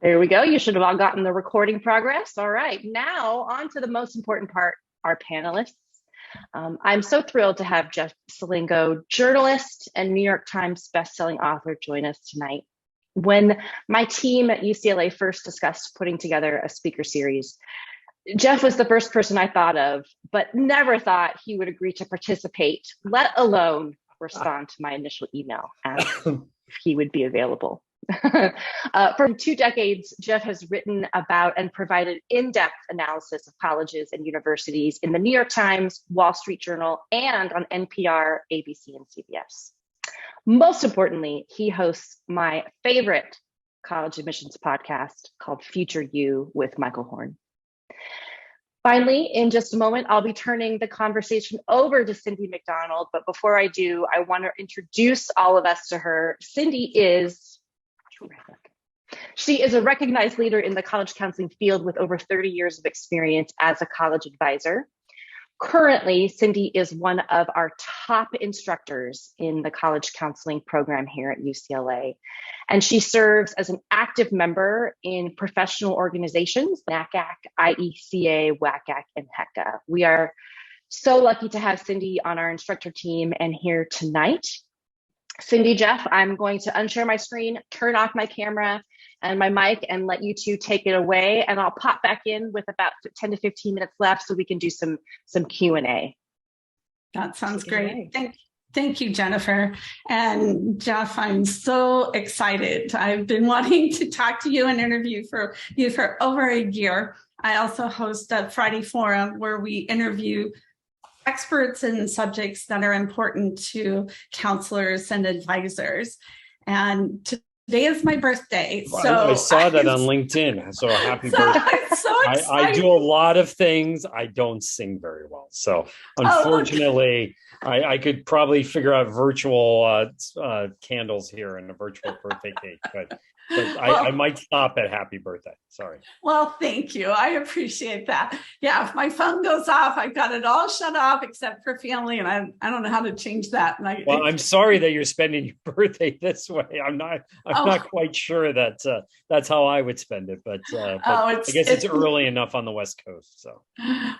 There we go. You should have all gotten the recording progress. All right, now on to the most important part, our panelists. I'm so thrilled to have Jeff Selingo, journalist and New York Times bestselling author, join us tonight. When my team at UCLA first discussed putting together a speaker series, Jeff was the first person I thought of, but never thought he would agree to participate, let alone respond to my initial email asking if he would be available. For 2 decades, Jeff has written about and provided in-depth analysis of colleges and universities in the New York Times, Wall Street Journal, and on NPR, ABC, and CBS. Most importantly, he hosts my favorite college admissions podcast called Future You with Michael Horn. Finally, in just a moment, I'll be turning the conversation over to Cyndy McDonald. But before I do, I want to introduce all of us to her. Cyndy is terrific. She is a recognized leader in the college counseling field with over 30 years of experience as a college advisor. Currently, Cyndy is one of our top instructors in the college counseling program here at UCLA. And she serves as an active member in professional organizations, NACAC, IECA, WACAC, and HECA. We are so lucky to have Cyndy on our instructor team and here tonight. Cyndy, Jeff, I'm going to unshare my screen, turn off my camera and my mic and let you two take it away. And I'll pop back in with about 10 to 15 minutes left so we can do some Q&A. That sounds great. Thank you, Jennifer. And Jeff, I'm so excited. I've been wanting to talk to you and interview you for over a year. I also host a Friday Forum where we interview experts in subjects that are important to counselors and advisors. And today is my birthday. So I saw that on LinkedIn. So happy birthday. I'm so excited. I do a lot of things. I don't sing very well. So unfortunately, I could probably figure out virtual candles here and a virtual birthday cake, but I might stop at happy birthday. Sorry. Well, thank you. I appreciate that. Yeah, if my phone goes off, I've got it all shut off except for family, and I don't know how to change that. And I'm sorry that you're spending your birthday this way. I'm not quite sure that that's how I would spend it, but I guess it's early enough on the West Coast. So,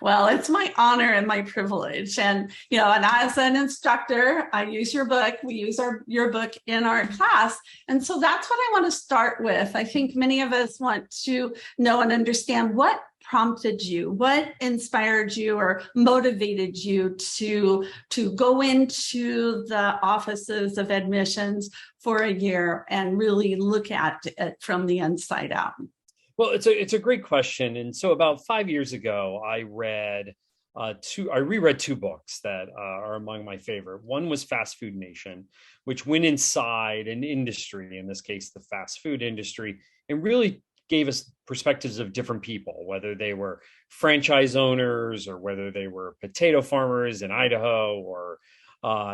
well, it's my honor and my privilege, and and as an instructor, I use your book. We use your book in our class, and so that's what I want to start with. I think many of us want to know and understand what prompted you, what inspired you or motivated you to go into the offices of admissions for a year and really look at it from the inside out. Well, it's a great question. And so about 5 years ago, I reread 2 books that are among my favorite. One was Fast Food Nation, which went inside an industry, in this case, the fast food industry, and really gave us perspectives of different people, whether they were franchise owners or whether they were potato farmers in Idaho or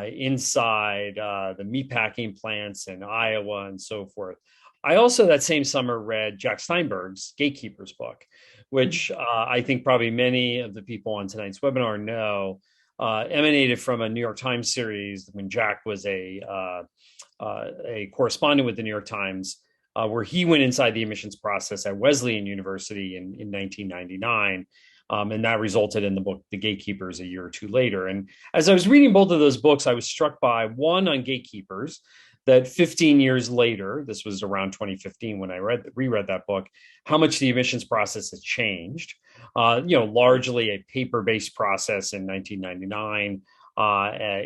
inside the meatpacking plants in Iowa and so forth. I also that same summer read Jack Steinberg's Gatekeepers book, which I think probably many of the people on tonight's webinar know emanated from a New York Times series when Jack was a correspondent with the New York Times, where he went inside the admissions process at Wesleyan University in 1999. And that resulted in the book, The Gatekeepers, a year or two later. And as I was reading both of those books, I was struck by one on Gatekeepers, that 15 years later, this was around 2015 when I reread that book, how much the admissions process has changed. Largely a paper-based process in 1999,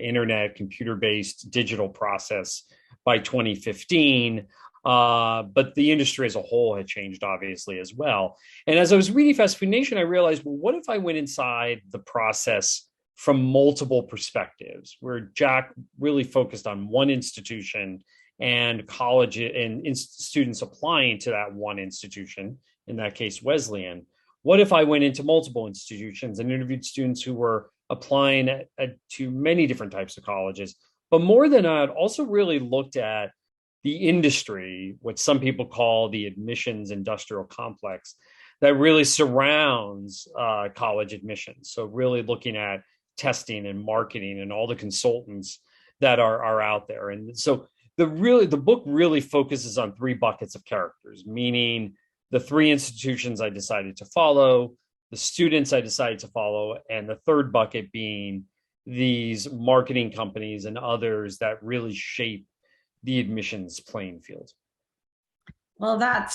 internet, computer-based digital process by 2015. But the industry as a whole had changed, obviously, as well. And as I was reading Fast Food Nation, I realized, well, what if I went inside the process from multiple perspectives, where Jack really focused on one institution and college and students applying to that one institution, in that case, Wesleyan? What if I went into multiple institutions and interviewed students who were applying to many different types of colleges? But more than that, also really looked at the industry, what some people call the admissions industrial complex, that really surrounds college admissions. So really looking at testing and marketing and all the consultants that are out there. And so the book really focuses on 3 buckets of characters, meaning the three institutions I decided to follow, the students I decided to follow, and the third bucket being these marketing companies and others that really shape the admissions playing field. Well, that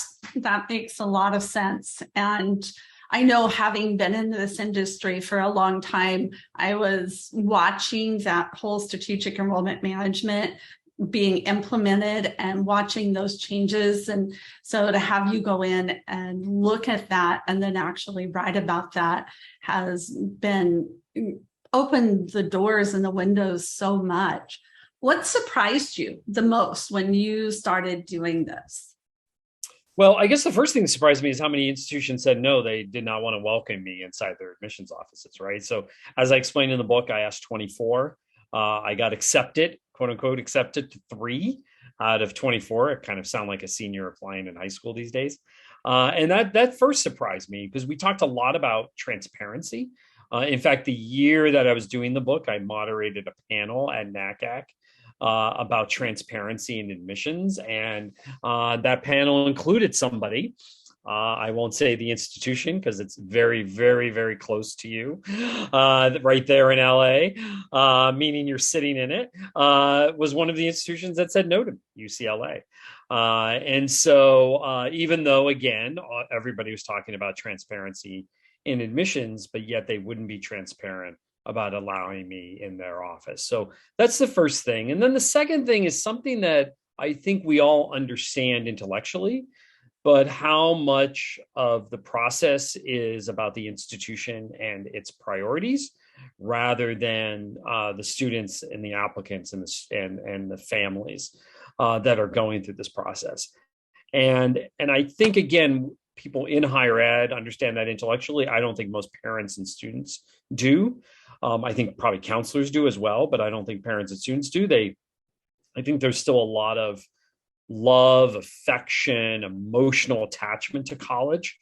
makes a lot of sense. And I know, having been in this industry for a long time, I was watching that whole strategic enrollment management being implemented and watching those changes. And so to have you go in and look at that and then actually write about that has been opened the doors and the windows so much. What surprised you the most when you started doing this? Well, I guess the first thing that surprised me is how many institutions said no, they did not want to welcome me inside their admissions offices, right? So as I explained in the book, I asked 24. I got accepted, quote unquote, accepted to 3 out of 24. It kind of sound like a senior applying in high school these days. And that first surprised me because we talked a lot about transparency. In fact, the year that I was doing the book, I moderated a panel at NACAC about transparency in admissions. And that panel included somebody, I won't say the institution because it's very, very, very close to you, right there in LA, meaning you're sitting in it, was one of the institutions that said no to UCLA. And so even though, again, everybody was talking about transparency in admissions, but yet they wouldn't be transparent about allowing me in their office. So that's the first thing. And then the second thing is something that I think we all understand intellectually, but how much of the process is about the institution and its priorities rather than the students and the applicants and the families that are going through this process. And I think, again, people in higher ed understand that intellectually. I don't think most parents and students do. I think probably counselors do as well, but I don't think parents and students do. I think there's still a lot of love, affection, emotional attachment to college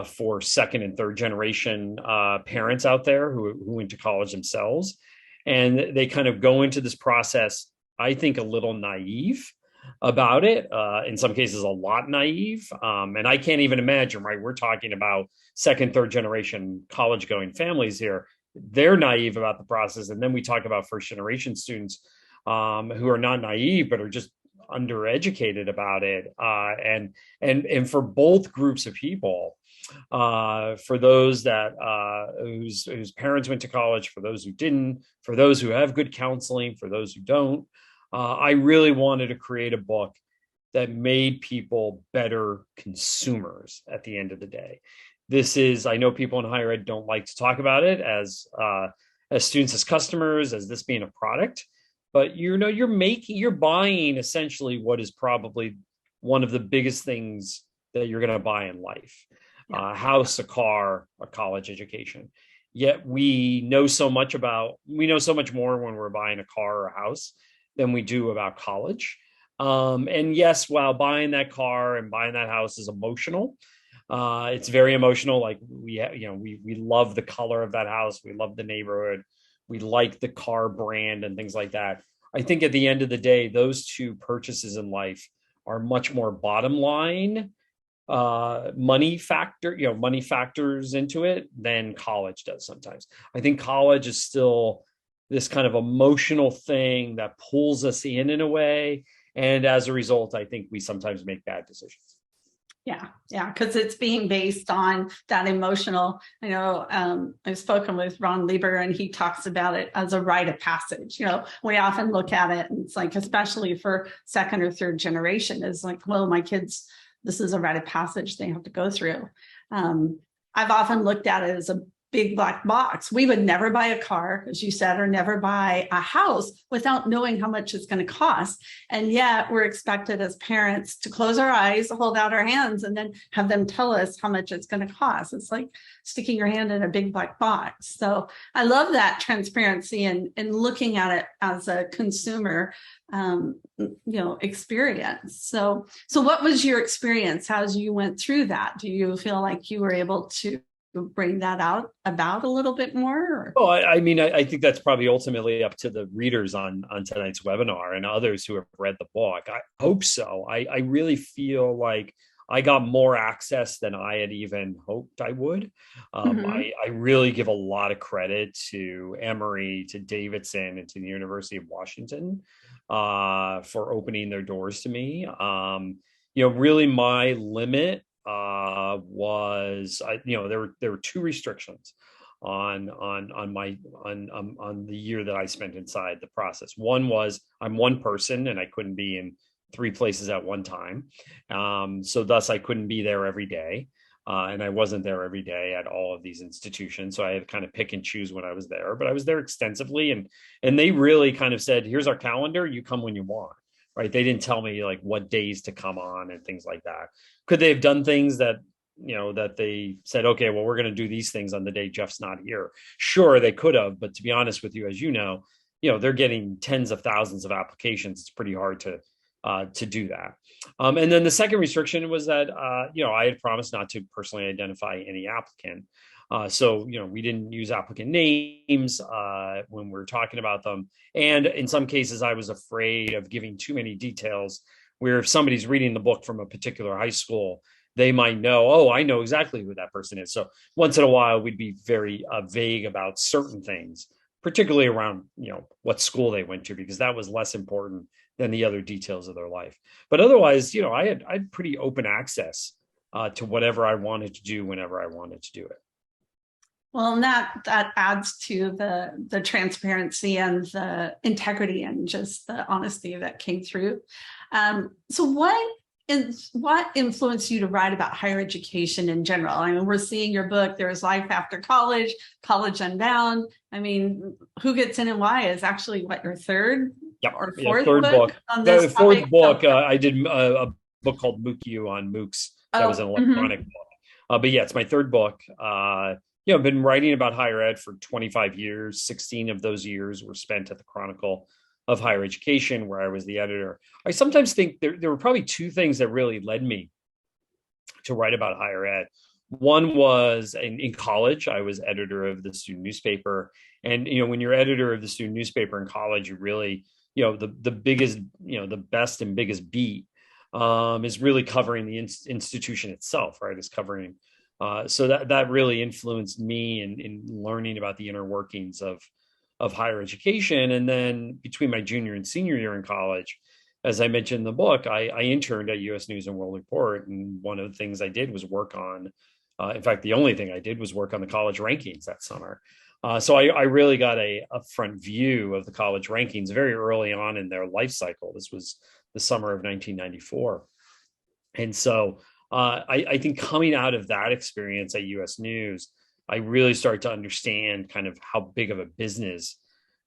for second and third generation parents out there who went to college themselves. And they kind of go into this process, I think, a little naive about it, in some cases a lot naive. And I can't even imagine, right? We're talking about second, third generation college going families here. They're naive about the process. And then we talk about first generation students who are not naive, but are just undereducated about it. And for both groups of people, for those that whose parents went to college, for those who didn't, for those who have good counseling, for those who don't, I really wanted to create a book that made people better consumers at the end of the day. This is, I know people in higher ed don't like to talk about it as students, as customers, as this being a product, but you're buying essentially what is probably one of the biggest things that you're going to buy in life: a house, a car, a college education. Yet we know so much more when we're buying a car or a house than we do about college. And yes, while buying that car and buying that house is emotional, it's very emotional. Like we love the color of that house. We love the neighborhood. We like the car brand and things like that. I think at the end of the day, those two purchases in life are much more bottom line money factors into it than college does sometimes. I think college is still this kind of emotional thing that pulls us in a way. And as a result, I think we sometimes make bad decisions. Yeah, because it's being based on that emotional. I know I've spoken with Ron Lieber, and he talks about it as a rite of passage. We often look at it, and it's like, especially for second or third generation, is like, well, my kids, this is a rite of passage they have to go through. I've often looked at it as a big black box. We would never buy a car, as you said, or never buy a house without knowing how much it's going to cost. And yet we're expected as parents to close our eyes, hold out our hands, and then have them tell us how much it's going to cost. It's like sticking your hand in a big black box. So I love that transparency and looking at it as a consumer experience. So what was your experience as you went through that? Do you feel like you were able to bring that out about a little bit more? Well, I think that's probably ultimately up to the readers on tonight's webinar and others who have read the book. I hope so. I really feel like I got more access than I had even hoped I would. I really give a lot of credit to Emory, to Davidson, and to the University of Washington for opening their doors to me. Really my limit was, there were two restrictions on the year that I spent inside the process. One was I'm one person and I couldn't be in three places at one time. So thus I couldn't be there every day. And I wasn't there every day at all of these institutions. So I had to kind of pick and choose when I was there, but I was there extensively, and they really kind of said, here's our calendar, you come when you want, right? They didn't tell me like what days to come on and things like that. Could they have done things that, that they said, okay, well, we're going to do these things on the day Jeff's not here? Sure, they could have, but to be honest with you, as they're getting tens of thousands of applications. It's pretty hard to do that. And then the second restriction was that, I had promised not to personally identify any applicant. So we didn't use applicant names when we were talking about them. And in some cases, I was afraid of giving too many details where if somebody's reading the book from a particular high school, they might know, oh, I know exactly who that person is. So once in a while, we'd be very vague about certain things, particularly around, what school they went to, because that was less important than the other details of their life. But otherwise, I had pretty open access to whatever I wanted to do whenever I wanted to do it. Well, and that adds to the transparency and the integrity and just the honesty that came through. So what influenced you to write about higher education in general? I mean, we're seeing your book, There's Life After College, College Unbound. I mean, Who Gets In and Why is actually your third or fourth book on this the fourth book. I did a book called MOOC on MOOCs. That was an electronic book. But yeah, it's my third book. I've been writing about higher ed for 25 years. 16 of those years were spent at the Chronicle of Higher Education, where I was the editor. I sometimes think there were probably two things that really led me to write about higher ed. One was in college, I was editor of the student newspaper. And, when you're editor of the student newspaper in college, you really, the biggest, the best and biggest beat is really covering the institution itself, right? Is covering. So that really influenced me in learning about the inner workings of higher education. And then between my junior and senior year in college, as I mentioned in the book, I interned at U.S. News and World Report. And one of the things I did was work on, in fact, the only thing I did was work on the college rankings that summer. So I really got a upfront view of the college rankings very early on in their life cycle. This was the summer of 1994. And so I think coming out of that experience at U.S. News, I really started to understand kind of how big of a business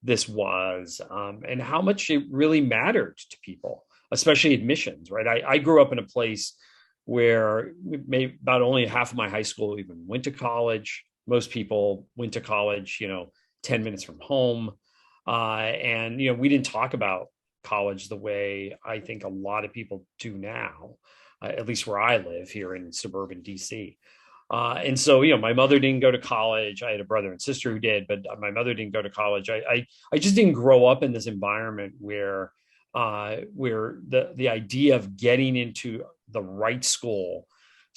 this was and how much it really mattered to people, especially admissions, right? I grew up in a place where maybe about only half of my high school even went to college. Most people went to college, 10 minutes from home. And, we didn't talk about college the way I think a lot of people do now, at least where I live here in suburban DC. And so, my mother didn't go to college. I had a brother and sister who did, but my mother didn't go to college. I just didn't grow up in this environment where the idea of getting into the right school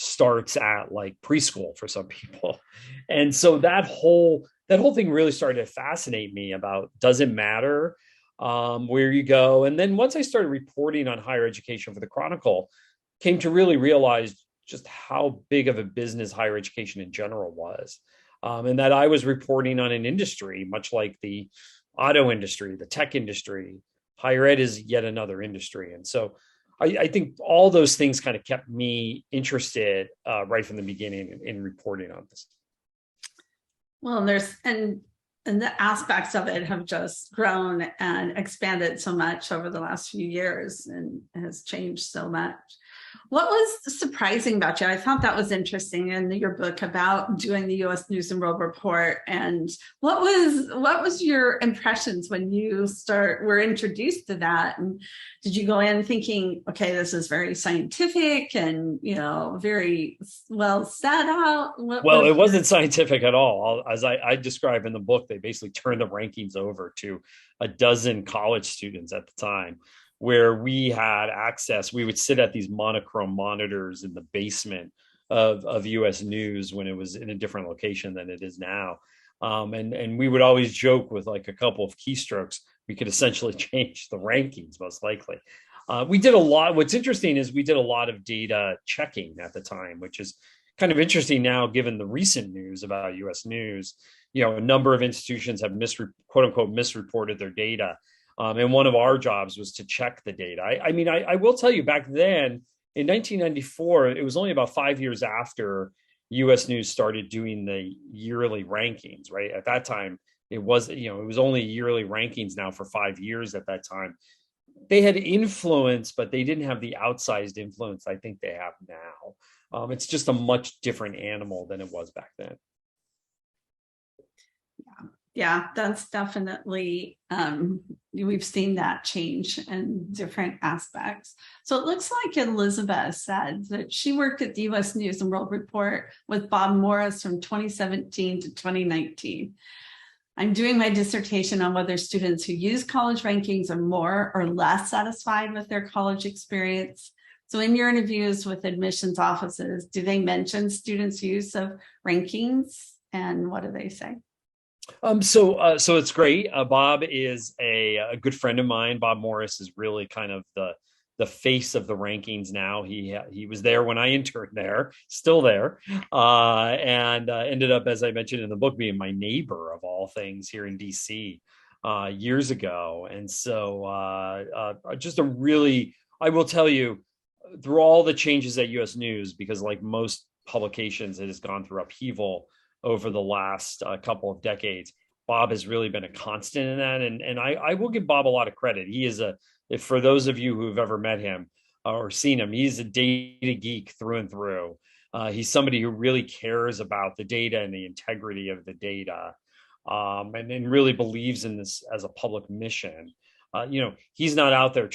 starts at like preschool for some people. And so that whole thing really started to fascinate me about, does it matter where you go? And then once I started reporting on higher education for the Chronicle, came to really realize just how big of a business higher education in general was. And that I was reporting on an industry, much like the auto industry, the tech industry. Higher ed is yet another industry. And so I think all those things kind of kept me interested right from the beginning in reporting on this. Well, and the aspects of it have just grown and expanded so much over the last few years and has changed so much. What was surprising about you? I thought that was interesting in your book about doing the U.S. News and World Report. And what was your impressions when you were introduced to that? And did you go in thinking, okay, this is very scientific and very well set out? It wasn't scientific at all. As I describe in the book, they basically turned the rankings over to a dozen college students at the time, where we had access. We would sit at these monochrome monitors in the basement of US News when it was in a different location than it is now. And we would always joke with like a couple of keystrokes, we could essentially change the rankings most likely. We did a lot. What's interesting is we did a lot of data checking at the time, which is kind of interesting now, given the recent news about US News. A number of institutions have quote unquote misreported their data. And one of our jobs was to check the data. I will tell you, back then in 1994, it was only about 5 years after US News started doing the yearly rankings, right? At that time, it was only yearly rankings now for 5 years at that time. They had influence, but they didn't have the outsized influence I think they have now. It's just a much different animal than it was back then. Yeah, that's definitely, we've seen that change in different aspects. So it looks like Elizabeth said that she worked at the US News and World Report with Bob Morris from 2017 to 2019. I'm doing my dissertation on whether students who use college rankings are more or less satisfied with their college experience. So in your interviews with admissions offices, do they mention students' use of rankings, and what do they say? So it's great. Bob is a good friend of mine. Bob Morris is really kind of the face of the rankings now. He was there when I interned there, still there, and ended up, as I mentioned in the book, being my neighbor of all things here in DC years ago. And so just I will tell you, through all the changes at US News, because like most publications, it has gone through upheaval over the last couple of decades. Bob has really been a constant in that. And I will give Bob a lot of credit. He is for those of you who've ever met him or seen him, he's a data geek through and through. He's somebody who really cares about the data and the integrity of the data, and really believes in this as a public mission. He's not out there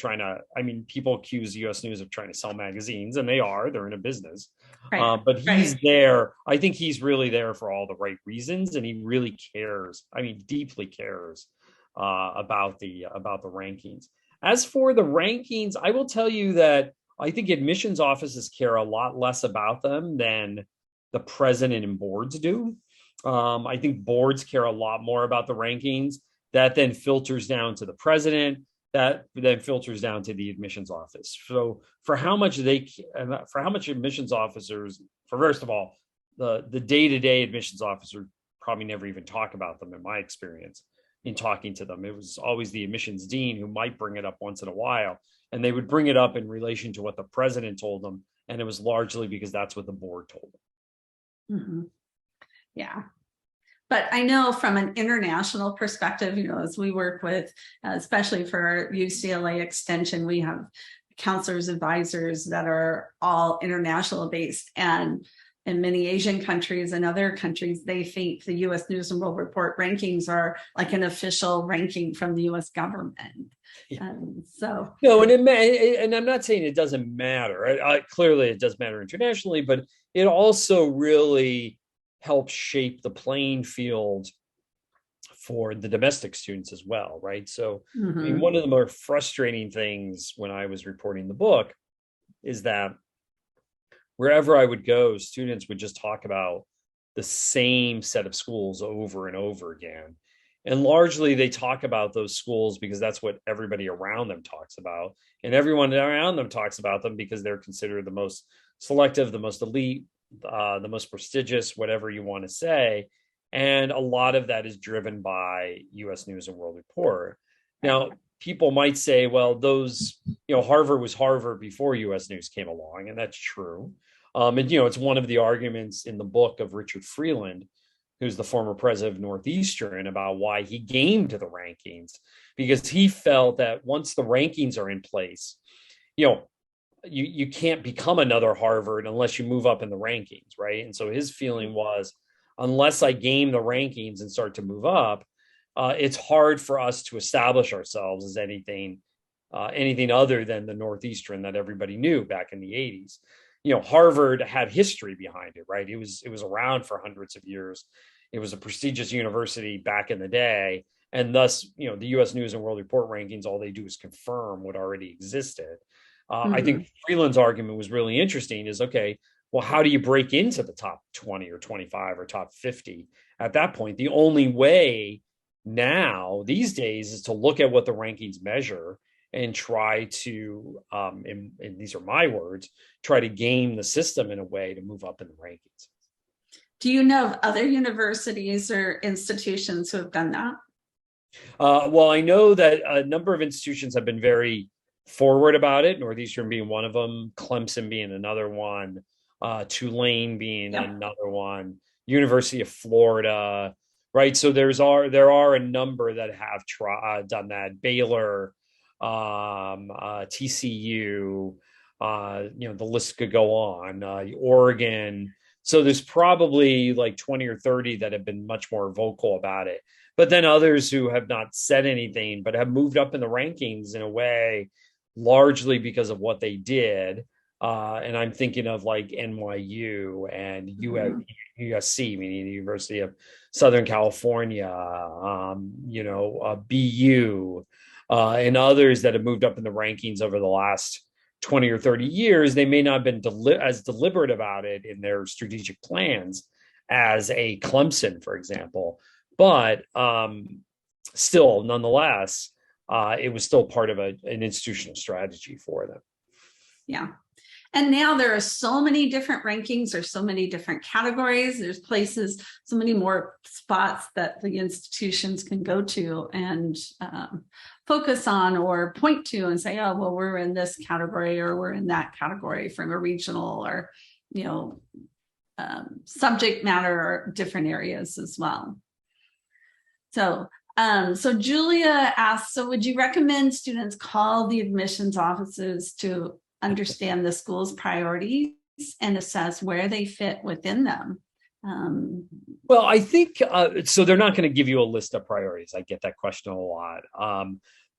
people accuse US News of trying to sell magazines, and they're in a business. Right. But he's there. I think he's really there for all the right reasons, and he really cares. Deeply cares about the rankings. As for the rankings, I will tell you that I think admissions offices care a lot less about them than the president and boards do. I think boards care a lot more about the rankings. That then filters down to the president, that then filters down to the admissions office. So for how much admissions officers, first of all, the day-to-day admissions officer probably never even talk about them, in my experience, in talking to them. It was always the admissions dean who might bring it up once in a while, and they would bring it up in relation to what the president told them, and it was largely because that's what the board told them. Mm-hmm. Yeah. But I know from an international perspective, as we work with, especially for UCLA Extension, we have counselors, advisors that are all international based. And in many Asian countries and other countries, they think the US News and World Report rankings are like an official ranking from the US government. Yeah. So no, and I'm not saying it doesn't matter. Clearly, it does matter internationally, but it also really helps shape the playing field for the domestic students as well, right? So, one of the more frustrating things when I was reporting the book is that wherever I would go, students would just talk about the same set of schools over and over again. And largely they talk about those schools because that's what everybody around them talks about. And everyone around them talks about them because they're considered the most selective, the most elite, the most prestigious, whatever you want to say. And a lot of that is driven by US News and World Report. Now, people might say, well, Harvard was Harvard before US News came along, and that's true. And it's one of the arguments in the book of Richard Freeland, who's the former president of Northeastern, about why he gamed the rankings, because he felt that once the rankings are in place, you can't become another Harvard unless you move up in the rankings, right? And so his feeling was, unless I game the rankings and start to move up, it's hard for us to establish ourselves as anything other than the Northeastern that everybody knew back in the 80s. Harvard had history behind it, right? It was around for hundreds of years. It was a prestigious university back in the day. And thus, the U.S. News and World Report rankings, all they do is confirm what already existed. I think Freeland's argument was really interesting is, okay, well, how do you break into the top 20 or 25 or top 50 at that point? The only way now these days is to look at what the rankings measure and try to, and these are my words, try to game the system in a way to move up in the rankings. Do you know of other universities or institutions who have done that? Well, I know that a number of institutions have been very forward about it, Northeastern being one of them, Clemson being another one, Tulane being another one, University of Florida, right? So there are a number that have done that. Baylor, TCU, the list could go on, Oregon. So there's probably like 20 or 30 that have been much more vocal about it. But then others who have not said anything, but have moved up in the rankings in a way, largely because of what they did. And I'm thinking of like NYU and USC, meaning the University of Southern California, BU, and others that have moved up in the rankings over the last 20 or 30 years. They may not have been as deliberate about it in their strategic plans as a Clemson, for example. But still, nonetheless, it was still part of an institutional strategy for them. Yeah. And now there are so many different rankings. There's so many different categories. There's places, so many more spots that the institutions can go to and focus on or point to and say, oh, well, we're in this category or we're in that category from a regional or, subject matter or different areas as well. So Julia asked, so would you recommend students call the admissions offices to understand the school's priorities and assess where they fit within them? Well, I think, so they're not going to give you a list of priorities. I get that question a lot.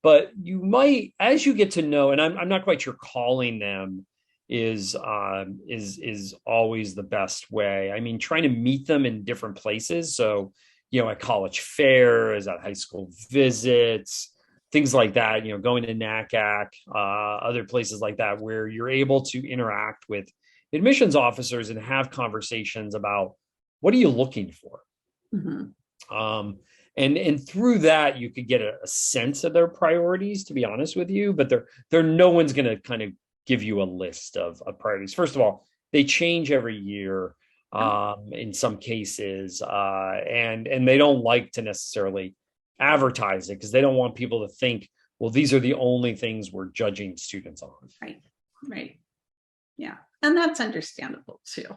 But you might, as you get to know, and I'm not quite sure calling them is always the best way. I mean, trying to meet them in different places. So, at college fairs, at high school visits, things like that, going to NACAC, other places like that, where you're able to interact with admissions officers and have conversations about what are you looking for? And through that, you could get a sense of their priorities, to be honest with you, but they're no one's going to kind of give you a list of priorities. First of all, they change every year. In some cases, and they don't like to necessarily advertise it because they don't want people to think, well, these are the only things we're judging students on. Right. Yeah. And that's understandable too,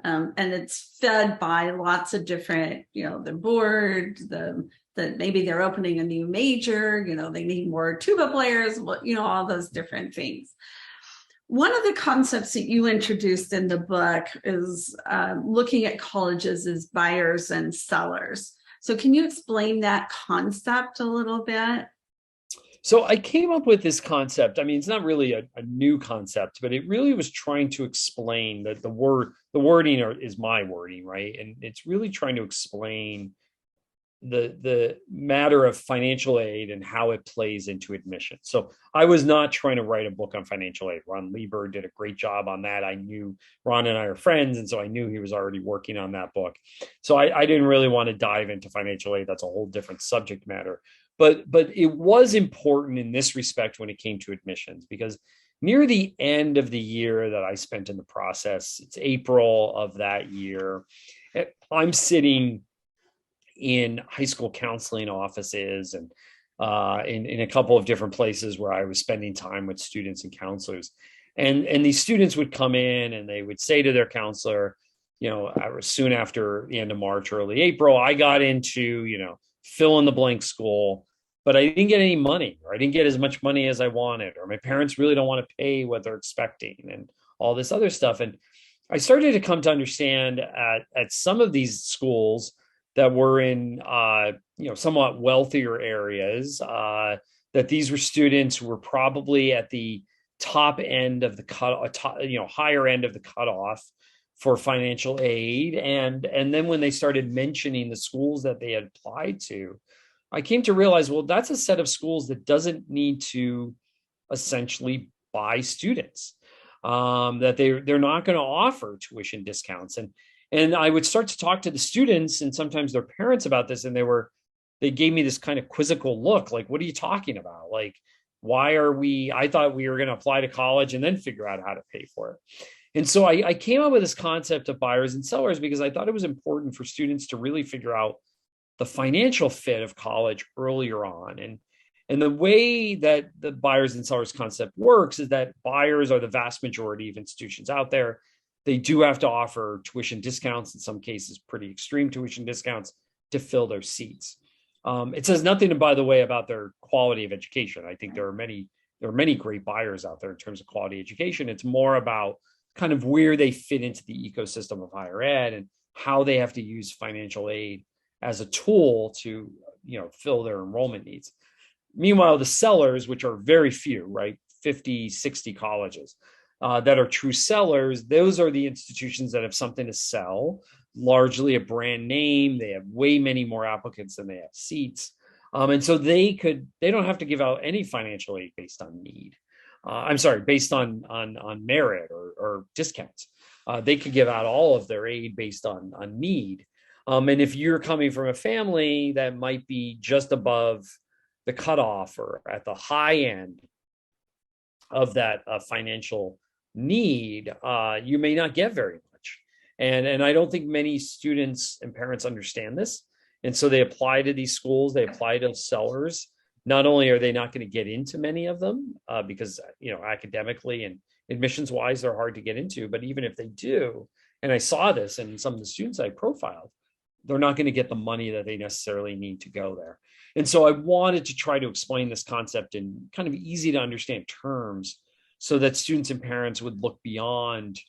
and it's fed by lots of different, the board, that maybe they're opening a new major, they need more tuba players, all those different things. One of the concepts that you introduced in the book is looking at colleges as buyers and sellers. So can you explain that concept a little bit? So I came up with this concept. I mean, it's not really a new concept, but it really was trying to explain that the wording is my wording, right? And it's really trying to explain the matter of financial aid and how it plays into admission. So I was not trying to write a book on financial aid. Ron Lieber did a great job on that. I knew Ron and I are friends, and so I knew he was already working on that book. So I didn't really want to dive into financial aid. That's a whole different subject matter. But it was important in this respect when it came to admissions, because near the end of the year that I spent in the process, it's April of that year, I'm sitting in high school counseling offices and in a couple of different places where I was spending time with students and counselors. And these students would come in and they would say to their counselor, soon after the end of March, early April, I got into, fill in the blank school, but I didn't get any money, or I didn't get as much money as I wanted, or my parents really don't want to pay what they're expecting and all this other stuff. And I started to come to understand at some of these schools that were in, somewhat wealthier areas, that these were students who were probably at the top end of the higher end of the cutoff for financial aid. And then when they started mentioning the schools that they had applied to, I came to realize, well, that's a set of schools that doesn't need to essentially buy students, that they're not going to offer tuition discounts. And I would start to talk to the students and sometimes their parents about this, and they gave me this kind of quizzical look, like, what are you talking about? Like, I thought we were going to apply to college and then figure out how to pay for it. And so I came up with this concept of buyers and sellers because I thought it was important for students to really figure out the financial fit of college earlier on. And the way that the buyers and sellers concept works is that buyers are the vast majority of institutions out there. They do have to offer tuition discounts, in some cases, pretty extreme tuition discounts, to fill their seats. It says nothing, by the way, about their quality of education. I think there are many great buyers out there in terms of quality education. It's more about kind of where they fit into the ecosystem of higher ed and how they have to use financial aid as a tool to, fill their enrollment needs. Meanwhile, the sellers, which are very few, right, 50, 60 colleges that are true sellers, those are the institutions that have something to sell, largely a brand name. They have way many more applicants than they have seats. And so they don't have to give out any financial aid based on need. Based on merit or discounts. They could give out all of their aid based on need. And if you're coming from a family that might be just above the cutoff or at the high end of that financial need, you may not get very much. And I don't think many students and parents understand this. And so they apply to these schools, they apply to sellers. Not only are they not going to get into many of them because, academically and admissions wise, they're hard to get into, but even if they do, and I saw this in some of the students I profiled, they're not going to get the money that they necessarily need to go there. And so I wanted to try to explain this concept in kind of easy to understand terms so that students and parents would look beyond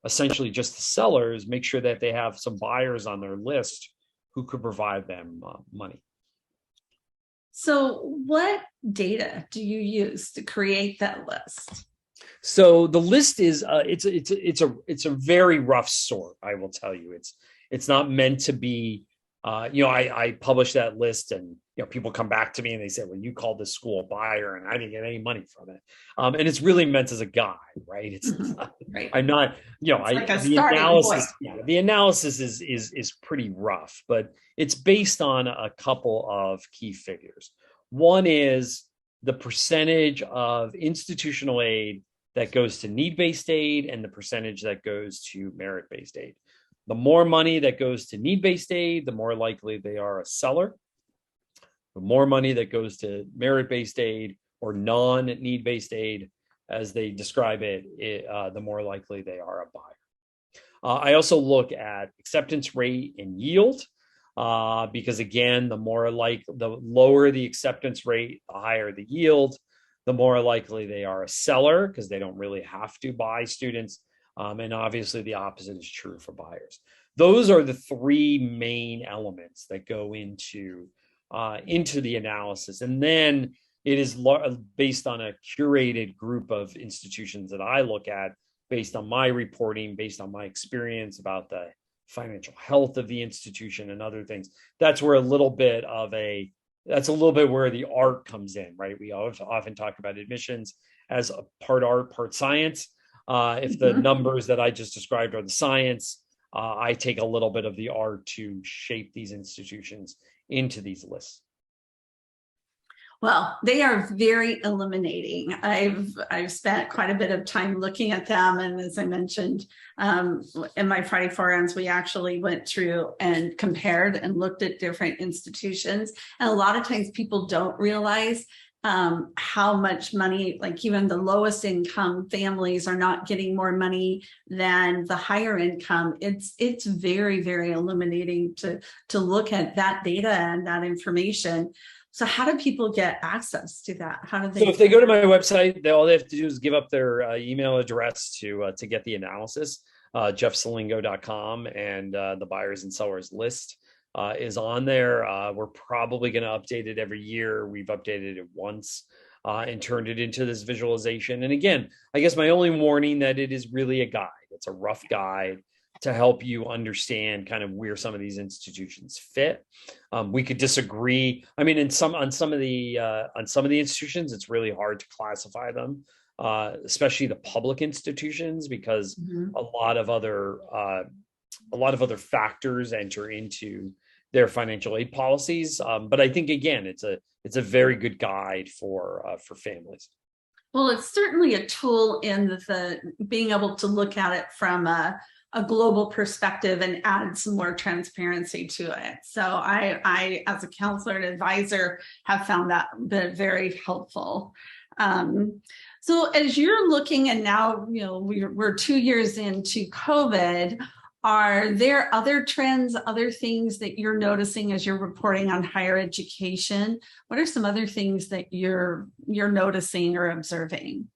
essentially just the sellers, make sure that they have some buyers on their list who could provide them money. So what data do you use to create that list? So the list is it's a very rough sort. I will tell you, it's not meant to be. I publish that list, and people come back to me and they say, "Well, you called this school a buyer, and I didn't get any money from it." And it's really meant as a guide, right? It's right. I'm not. The analysis. Yeah, the analysis is pretty rough, but it's based on a couple of key figures. One is the percentage of institutional aid that goes to need-based aid and the percentage that goes to merit-based aid. The more money that goes to need-based aid, the more likely they are a seller. The more money that goes to merit-based aid or non-need-based aid, as they describe it, the more likely they are a buyer. I also look at acceptance rate and yield, because again, the lower the acceptance rate, the higher the yield, the more likely they are a seller because they don't really have to buy students. And obviously the opposite is true for buyers. Those are the three main elements that go into the analysis. And then it is based on a curated group of institutions that I look at based on my reporting, based on my experience about the financial health of the institution and other things. That's a little bit where the art comes in, right? We often talk about admissions as a part art, part science. If the numbers that I just described are the science, I take a little bit of the art to shape these institutions into these lists. Well, they are very illuminating. I've spent quite a bit of time looking at them. And as I mentioned, in my Friday forums, we actually went through and compared and looked at different institutions. And a lot of times people don't realize how much money, like even the lowest income families are not getting more money than the higher income. It's very, very illuminating to look at that data and that information. So how do people get access to that? So if they go to my website, all they have to do is give up their email address to get the analysis, jeffselingo.com, and the buyers and sellers list is on there. We're probably going to update it every year. We've updated it once and turned it into this visualization. And again, I guess my only warning that it is really a guide. It's a rough guide. to help you understand kind of where some of these institutions fit. We could disagree. I mean, on some of the institutions, it's really hard to classify them, especially the public institutions, because Mhm. a lot of other factors enter into their financial aid policies. But I think again, it's a very good guide for families. Well, it's certainly a tool in the being able to look at it from a global perspective and add some more transparency to it. So I as a counselor and advisor, have found that very helpful. So as you're looking, and now, we're 2 years into COVID, are there other trends, other things that you're noticing as you're reporting on higher education? What are some other things that you're noticing or observing?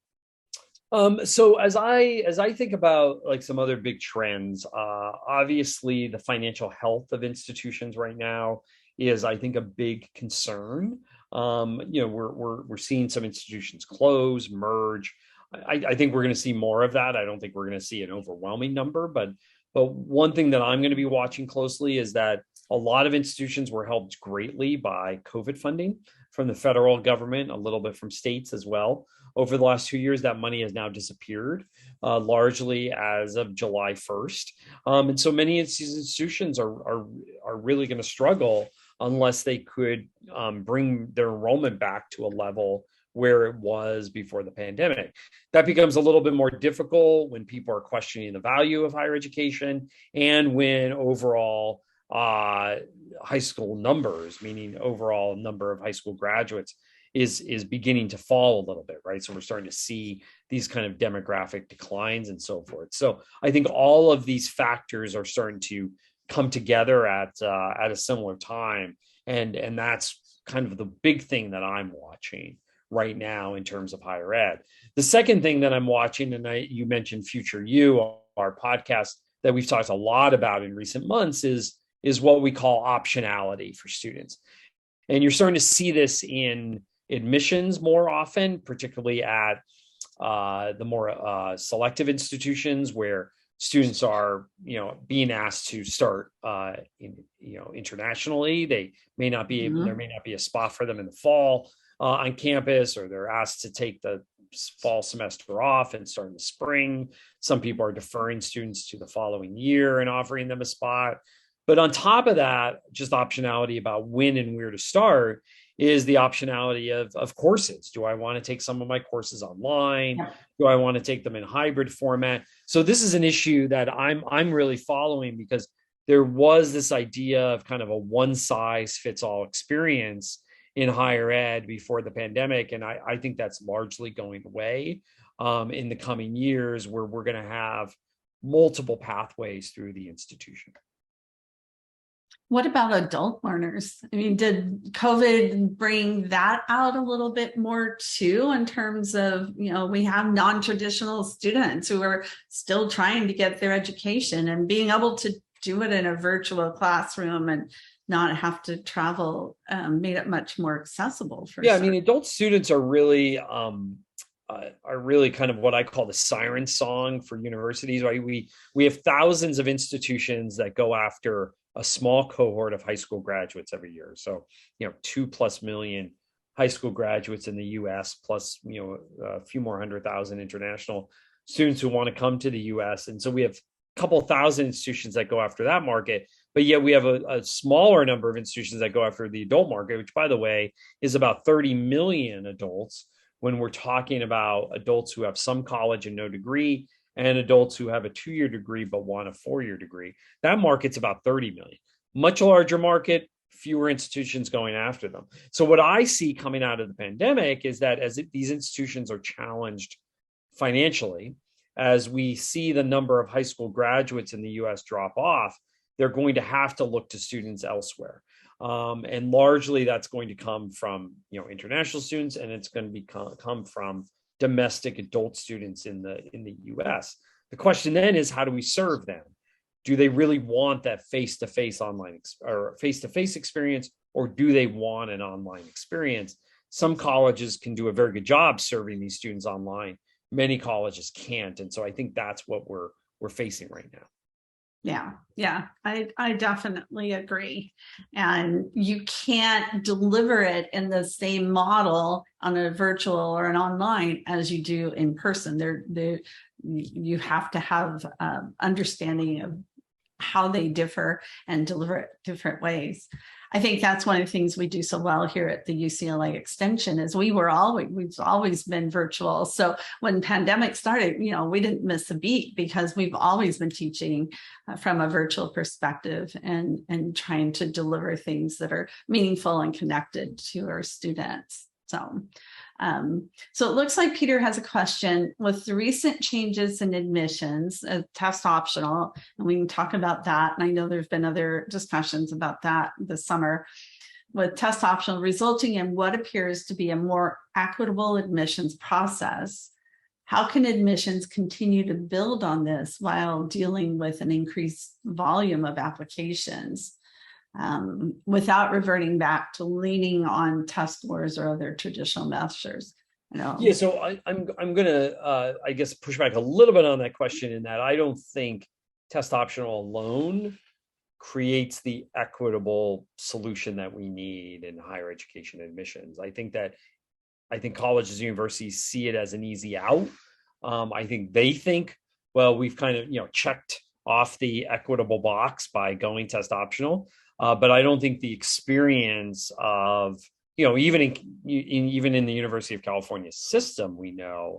So as I think about like some other big trends, obviously the financial health of institutions right now is, I think, a big concern. We're seeing some institutions close, merge. I think we're going to see more of that. I don't think we're going to see an overwhelming number, but one thing that I'm going to be watching closely is that a lot of institutions were helped greatly by COVID funding from the federal government, a little bit from states as well. Over the last 2 years, that money has now disappeared, largely as of July 1st. And so many of these institutions are really going to struggle unless they could bring their enrollment back to a level where it was before the pandemic. That becomes a little bit more difficult when people are questioning the value of higher education, and when overall high school numbers, meaning overall number of high school graduates, is beginning to fall a little bit, right? So we're starting to see these kind of demographic declines and so forth. So I think all of these factors are starting to come together at a similar time, and that's kind of the big thing that I'm watching right now in terms of higher ed. The second thing that I'm watching, and you mentioned Future You, our podcast that we've talked a lot about in recent months, is what we call optionality for students. And you're starting to see this in admissions more often, particularly at the more selective institutions where students are, being asked to start, internationally. They may not be able, there may not be a spot for them in the fall on campus, or they're asked to take the fall semester off and start in the spring. Some people are deferring students to the following year and offering them a spot. But on top of that, just optionality about when and where to start is the optionality of courses. Do I want to take some of my courses online? Do I want to take them in hybrid format? So this is an issue that I'm really following, because there was this idea of kind of a one size fits all experience in higher ed before the pandemic. And I think that's largely going away in the coming years, where we're going to have multiple pathways through the institution. What about adult learners? I mean, did COVID bring that out a little bit more too, in terms of, we have non-traditional students who are still trying to get their education, and being able to do it in a virtual classroom and not have to travel made it much more accessible for I mean, adult students are really kind of what I call the siren song for universities, right? We have thousands of institutions that go after a small cohort of high school graduates every year. So, 2+ million high school graduates in the US, plus, a few more 100,000 international students who want to come to the US. And so we have a couple thousand institutions that go after that market, but yet we have a smaller number of institutions that go after the adult market, which, by the way, is about 30 million adults, when we're talking about adults who have some college and no degree, and adults who have a 2-year degree but want a 4-year degree. That market's about 30 million. Much larger market, fewer institutions going after them. So what I see coming out of the pandemic is that as these institutions are challenged financially, as we see the number of high school graduates in the US drop off, they're going to have to look to students elsewhere. And largely that's going to come from, international students, and it's going to come from domestic adult students in the US. The question then is, how do we serve them? Do they really want that face-to-face online or face-to-face experience, or do they want an online experience? Some colleges can do a very good job serving these students online. Many colleges can't. And so I think that's what we're facing right now. I definitely agree. And you can't deliver it in the same model on a virtual or an online as you do in person. You have to have understanding of how they differ and deliver it different ways. I think that's one of the things we do so well here at the UCLA Extension is we've always been virtual. So when pandemic started, we didn't miss a beat because we've always been teaching from a virtual perspective and trying to deliver things that are meaningful and connected to our students. So it looks like Peter has a question. With the recent changes in admissions, test optional, and we can talk about that. And I know there's been other discussions about that this summer, with test optional resulting in what appears to be a more equitable admissions process. How can admissions continue to build on this while dealing with an increased volume of applications? Without reverting back to leaning on test scores or other traditional measures. Yeah, so I'm gonna I guess push back a little bit on that question in that I don't think test optional alone creates the equitable solution that we need in higher education admissions. I think colleges and universities see it as an easy out. I think they think, well, we've kind of checked off the equitable box by going test optional. But I don't think the experience of, even in the University of California system, we know,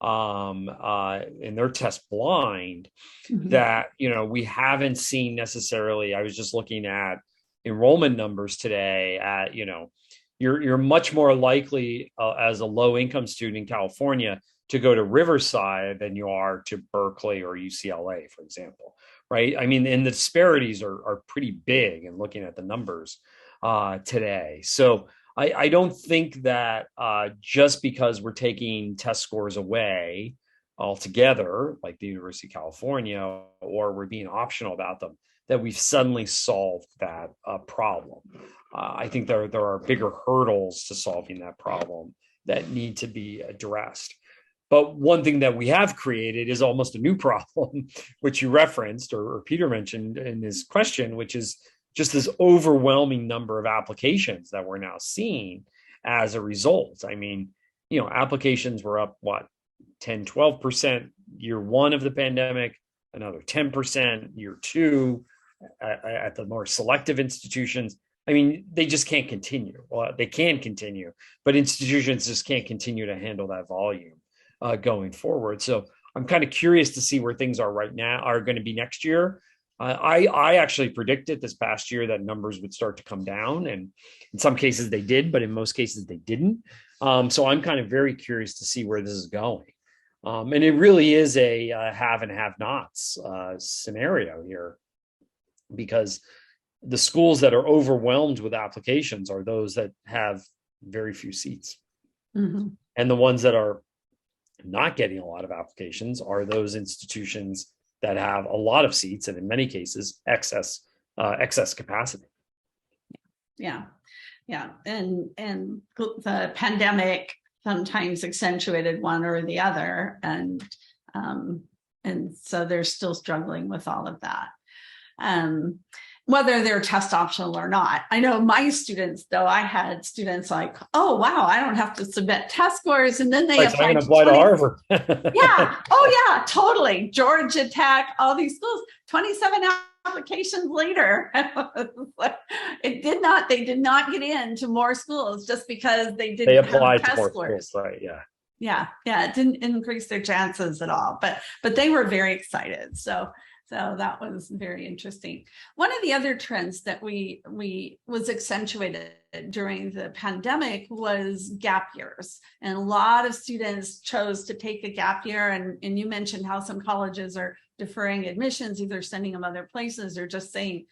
in their test blind, that, we haven't seen necessarily. I was just looking at enrollment numbers today at, you're much more likely as a low income student in California to go to Riverside than you are to Berkeley or UCLA, for example. Right. I mean, and the disparities are pretty big in looking at the numbers today. So I don't think that just because we're taking test scores away altogether, like the University of California, or we're being optional about them, that we've suddenly solved that problem. I think there are bigger hurdles to solving that problem that need to be addressed. But one thing that we have created is almost a new problem, which you referenced or Peter mentioned in his question, which is just this overwhelming number of applications that we're now seeing as a result. I mean, applications were up, 10, 12% year one of the pandemic, another 10% year two at the more selective institutions. I mean, they just can't continue. Well, they can continue, but institutions just can't continue to handle that volume going forward. So I'm kind of curious to see where things are right now, are going to be next year. I actually predicted this past year that numbers would start to come down, and in some cases they did, but in most cases they didn't. So I'm kind of very curious to see where this is going. And it really is a have and have nots scenario here, because the schools that are overwhelmed with applications are those that have very few seats. And the ones that are not getting a lot of applications are those institutions that have a lot of seats and in many cases excess capacity. And the pandemic sometimes accentuated one or the other, and so they're still struggling with all of that, whether they're test optional or not. I know my students, though, I had students like, oh, wow, I don't have to submit test scores. And then they apply to Harvard. Yeah. Oh, yeah, totally. Georgia Tech, all these schools, 27 applications later. They did not get into more schools just because they didn't have test scores. Schools, right. Yeah. It didn't increase their chances at all, but they were very excited. So that was very interesting. One of the other trends that was accentuated during the pandemic was gap years. And a lot of students chose to take a gap year. And you mentioned how some colleges are deferring admissions, either sending them other places or just saying,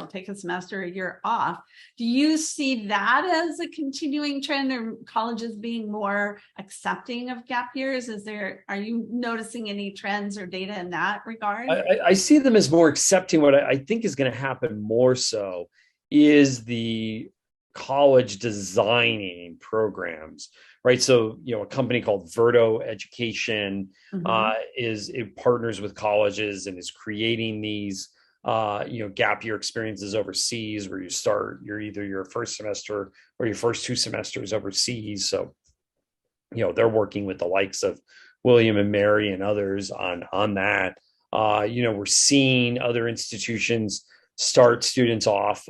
take a semester, a year off. Do you see that as a continuing trend, or colleges being more accepting of gap years? Are you noticing any trends or data in that regard? I see them as more accepting. What I think is going to happen more so is the college designing programs right? So, a company called Verdo Education Mhm. it partners with colleges and is creating these, gap year experiences overseas where you're either your first semester or your first 2 semesters overseas. So, they're working with the likes of William and Mary and others on that. We're seeing other institutions start students off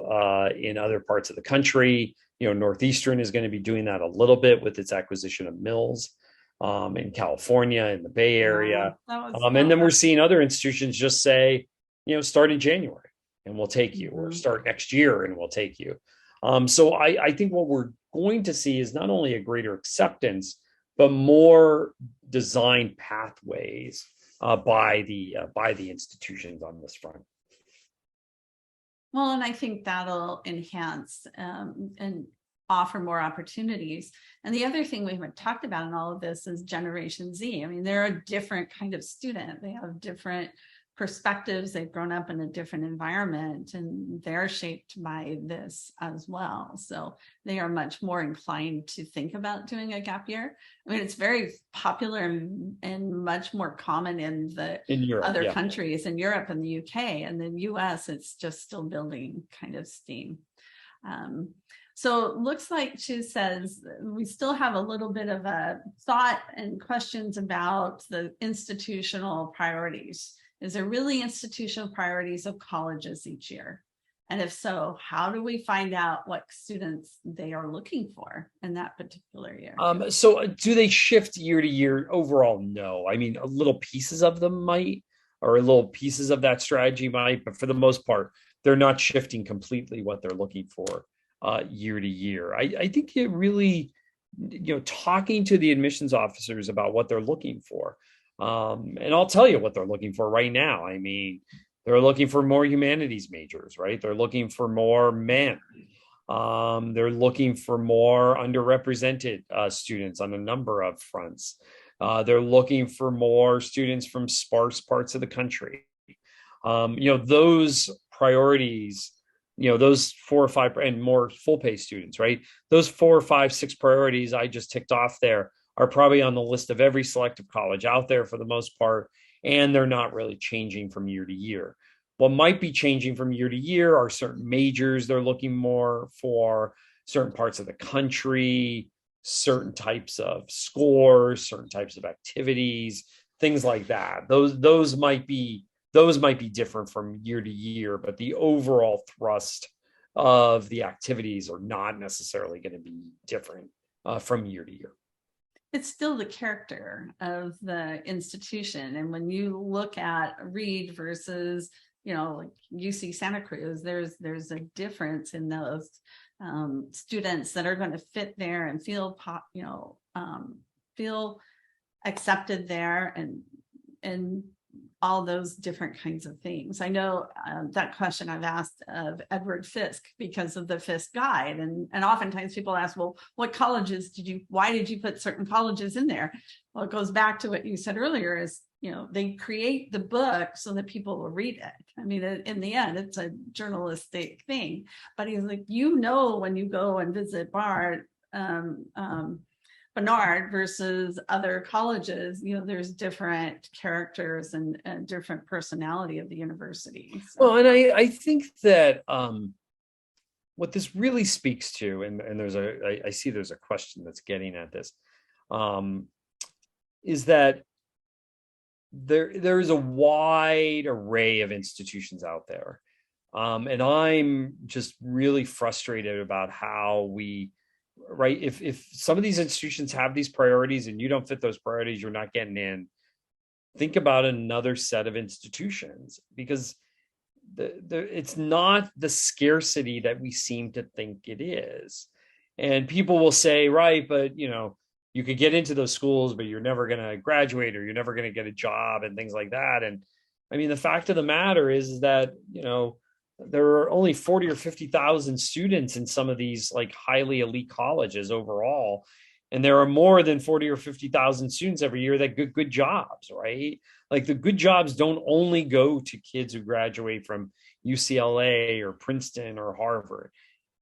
in other parts of the country. Northeastern is going to be doing that a little bit with its acquisition of Mills in California, in the Bay Yeah, Area. that was And then we're seeing other institutions just say, start in January and we'll take you, or Mhm. start next year and we'll take you. So I think what we're going to see is not only a greater acceptance, but more design pathways by the institutions on this front. Well, and I think that'll enhance and offer more opportunities. And the other thing we haven't talked about in all of this is Generation Z. I mean, they're a different kind of student. They have different perspectives. They've grown up in a different environment and they're shaped by this as well. So they are much more inclined to think about doing a gap year. I mean, it's very popular and much more common in Europe, other yeah. countries, in Europe and the UK, and the US, it's just still building kind of steam. So it looks like she says we still have a little bit of a thought and questions about the institutional priorities. Is there really institutional priorities of colleges each year? And if so, how do we find out what students they are looking for in that particular year? So do they shift year to year? Overall, no. I mean, little pieces of them might, or little pieces of that strategy might, but for the most part, they're not shifting completely what they're looking for year to year. I think it really, talking to the admissions officers about what they're looking for. And I'll tell you what they're looking for right now. I mean, they're looking for more humanities majors, right? They're looking for more men. They're looking for more underrepresented students on a number of fronts. They're looking for more students from sparse parts of the country. Those priorities, those 4 or 5 and more full pay students, right? Those 4 or 5, 6 priorities I just ticked off there are probably on the list of every selective college out there for the most part, and they're not really changing from year to year. What might be changing from year to year are certain majors they're looking more for, certain parts of the country, certain types of scores, certain types of activities, things like that. Those might be different from year to year, but the overall thrust of the activities are not necessarily going to be different from year to year. It's still the character of the institution. And when you look at Reed versus, like UC Santa Cruz, there's a difference in those students that are going to fit there and feel accepted there, and all those different kinds of things. I know that question I've asked of Edward Fisk because of the Fisk guide. And oftentimes people ask, well, why did you put certain colleges in there? Well, it goes back to what you said earlier is, they create the book so that people will read it. I mean, in the end, it's a journalistic thing, but he's like, when you go and visit Bernard versus other colleges, there's different characters and different personality of the university. So. Well, and I think that what this really speaks to, and I see there's a question that's getting at this, is that there is a wide array of institutions out there. And I'm just really frustrated about how right, if some of these institutions have these priorities and you don't fit those priorities, you're not getting in. Think about another set of institutions, because it's not the scarcity that we seem to think it is. And people will say, right, but you could get into those schools, but you're never going to graduate, or you're never going to get a job and things like that. And I mean, the fact of the matter is that, there are only 40 or 50,000 students in some of these like highly elite colleges overall. And there are more than 40 or 50,000 students every year that get good jobs, right? Like the good jobs don't only go to kids who graduate from UCLA or Princeton or Harvard.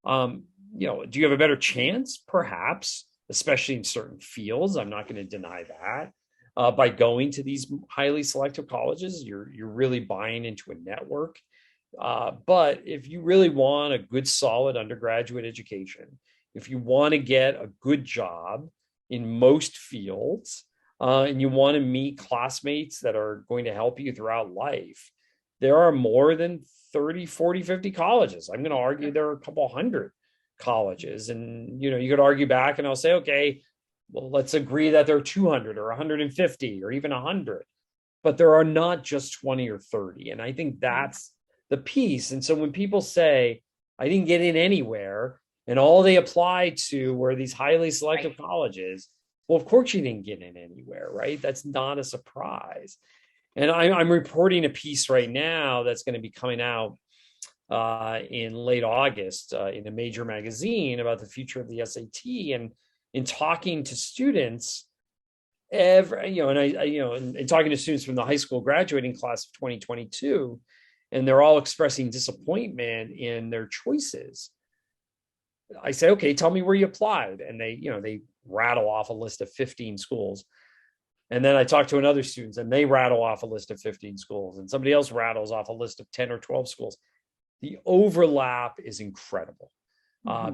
Do you have a better chance? Perhaps, especially in certain fields. I'm not going to deny that. By going to these highly selective colleges, you're really buying into a network. But if you really want a good, solid undergraduate education, if you want to get a good job in most fields, and you want to meet classmates that are going to help you throughout life, there are more than 30, 40, 50 colleges. I'm going to argue there are a couple hundred colleges. And, you could argue back and I'll say, okay, well, let's agree that there are 200 or 150 or even 100. But there are not just 20 or 30. And I think that's the piece. And so when people say, I didn't get in anywhere, and all they applied to were these highly selective colleges, well, of course you didn't get in anywhere, right? That's not a surprise. And I'm reporting a piece right now that's going to be coming out in late August in a major magazine about the future of the SAT. And in talking to students, and talking to students from the high school graduating class of 2022, and they're all expressing disappointment in their choices. I say, okay, tell me where you applied. And they rattle off a list of 15 schools. And then I talk to another students and they rattle off a list of 15 schools, and somebody else rattles off a list of 10 or 12 schools. The overlap is incredible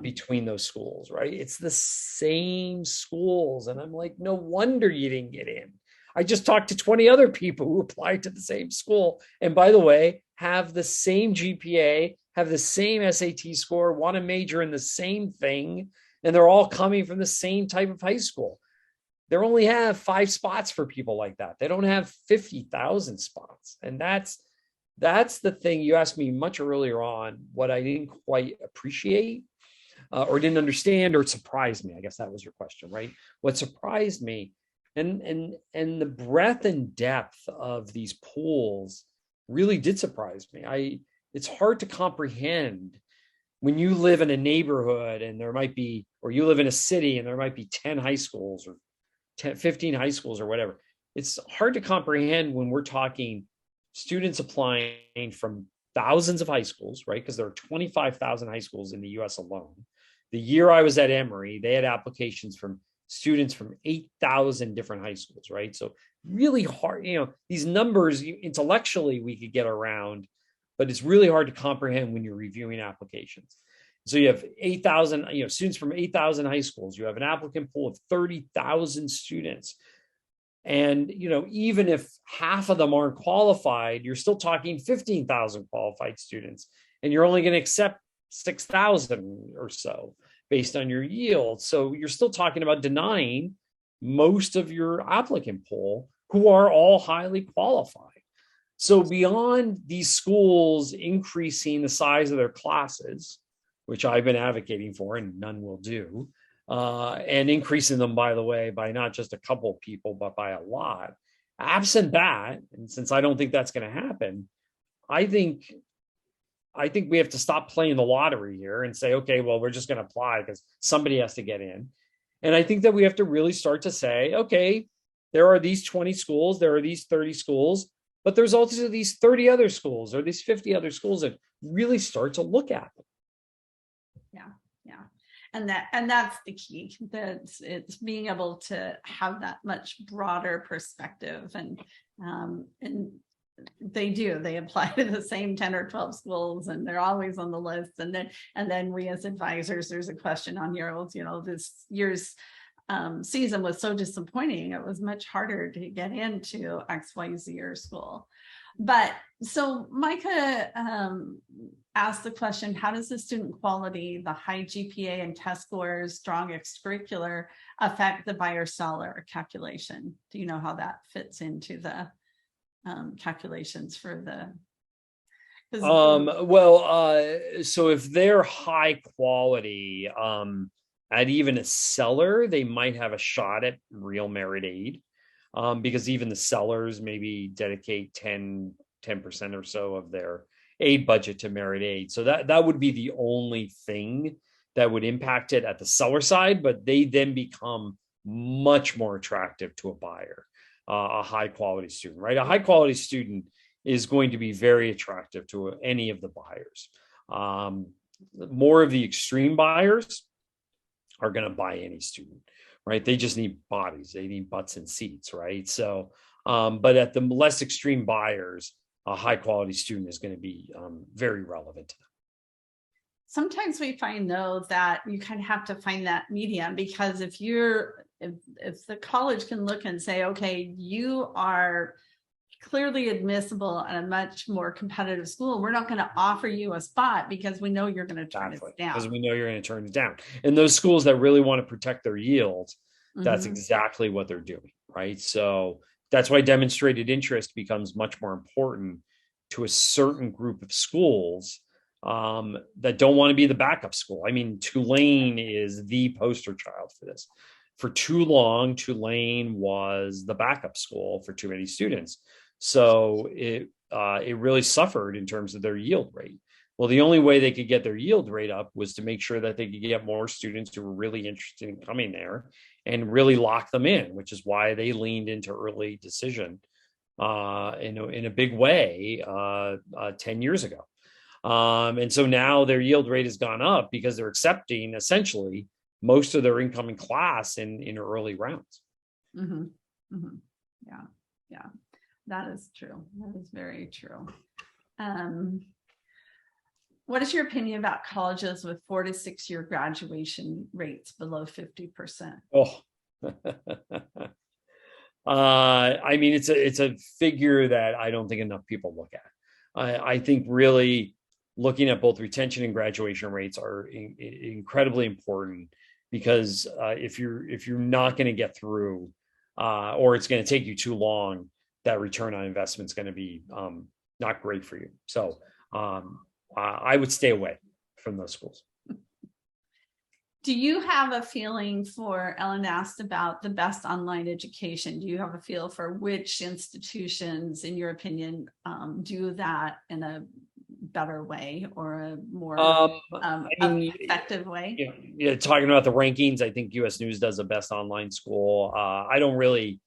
between those schools, right? It's the same schools. And I'm like, no wonder you didn't get in. I just talked to 20 other people who applied to the same school. And by the way, have the same GPA, have the same SAT score, want to major in the same thing. And they're all coming from the same type of high school. They only have 5 spots for people like that. They don't have 50,000 spots. And that's the thing you asked me much earlier on, what I didn't quite appreciate or didn't understand, or it surprised me. I guess that was your question, right? What surprised me and the breadth and depth of these pools really did surprise me. It's hard to comprehend when you live in a neighborhood and there might be, or you live in a city and there might be 10 high schools or 10, 15 high schools or whatever. It's hard to comprehend when we're talking students applying from thousands of high schools, right? Because there are 25,000 high schools in the US alone. The year I was at Emory, they had applications from students from 8,000 different high schools, right? So really hard, these numbers intellectually we could get around, but it's really hard to comprehend when you're reviewing applications. So you have 8,000, students from 8,000 high schools. You have an applicant pool of 30,000 students. And, even if half of them aren't qualified, you're still talking 15,000 qualified students, and you're only going to accept 6,000 or so based on your yield. So you're still talking about denying most of your applicant pool who are all highly qualified. So beyond these schools increasing the size of their classes, which I've been advocating for and none will do, and increasing them, by the way, by not just a couple of people, but by a lot. Absent that, and since I don't think that's going to happen, I think we have to stop playing the lottery here and say, okay, well, we're just going to apply because somebody has to get in. And I think that we have to really start to say, okay, there are these 20 schools, there are these 30 schools, but there's also these 30 other schools or these 50 other schools, and really start to look at them. Yeah. And that's the key. It's being able to have that much broader perspective, and they apply to the same 10 or 12 schools, and they're always on the list. And then we as advisors, there's a question on this year's season was so disappointing. It was much harder to get into XYZ or school. But so Micah asked the question, how does the student quality, the high GPA and test scores, strong extracurricular affect the buy or sell or calculation? Do you know how that fits into the calculations for the? So if they're high quality, at even a seller, they might have a shot at real merit aid. Because even the sellers maybe dedicate 10% or so of their aid budget to merit aid. So that would be the only thing that would impact it at the seller side, but they then become much more attractive to a buyer, a high quality student, right? A high quality student is going to be very attractive to any of the buyers. More of the extreme buyers are going to buy any student, right? They just need bodies. They need butts and seats, right? So, but at the less extreme buyers, a high quality student is going to be very relevant to them. Sometimes we find, though, that you kind of have to find that medium, because if the college can look and say, okay, you are clearly admissible at a much more competitive school, we're not going to offer you a spot because we know you're going to turn it down. Because we know you're going to turn it down. And those schools that really want to protect their yield, that's exactly what they're doing, right? So that's why demonstrated interest becomes much more important to a certain group of schools that don't want to be the backup school. I mean, Tulane is the poster child for this. For too long, Tulane was the backup school for too many students. So it really suffered in terms of their yield rate. Well, the only way they could get their yield rate up was to make sure that they could get more students who were really interested in coming there and really lock them in, which is why they leaned into early decision in a big way 10 years ago. And so now their yield rate has gone up because they're accepting essentially most of their incoming class in early rounds. Yeah, that is true. That is very true. What is your opinion about colleges with 4 to 6 year graduation rates below 50%? Oh, I mean, it's a figure that I don't think enough people look at. I think really looking at both retention and graduation rates are incredibly important, because if you're not going to get through, or it's going to take you too long, that return on investment is going to be not great for you. So I would stay away from those schools. Do you have a feeling for, Ellen asked about the best online education. Do you have a feel for which institutions, in your opinion, do that in a better way or a more effective way? Yeah, talking about the rankings, I think US News does the best online school. I think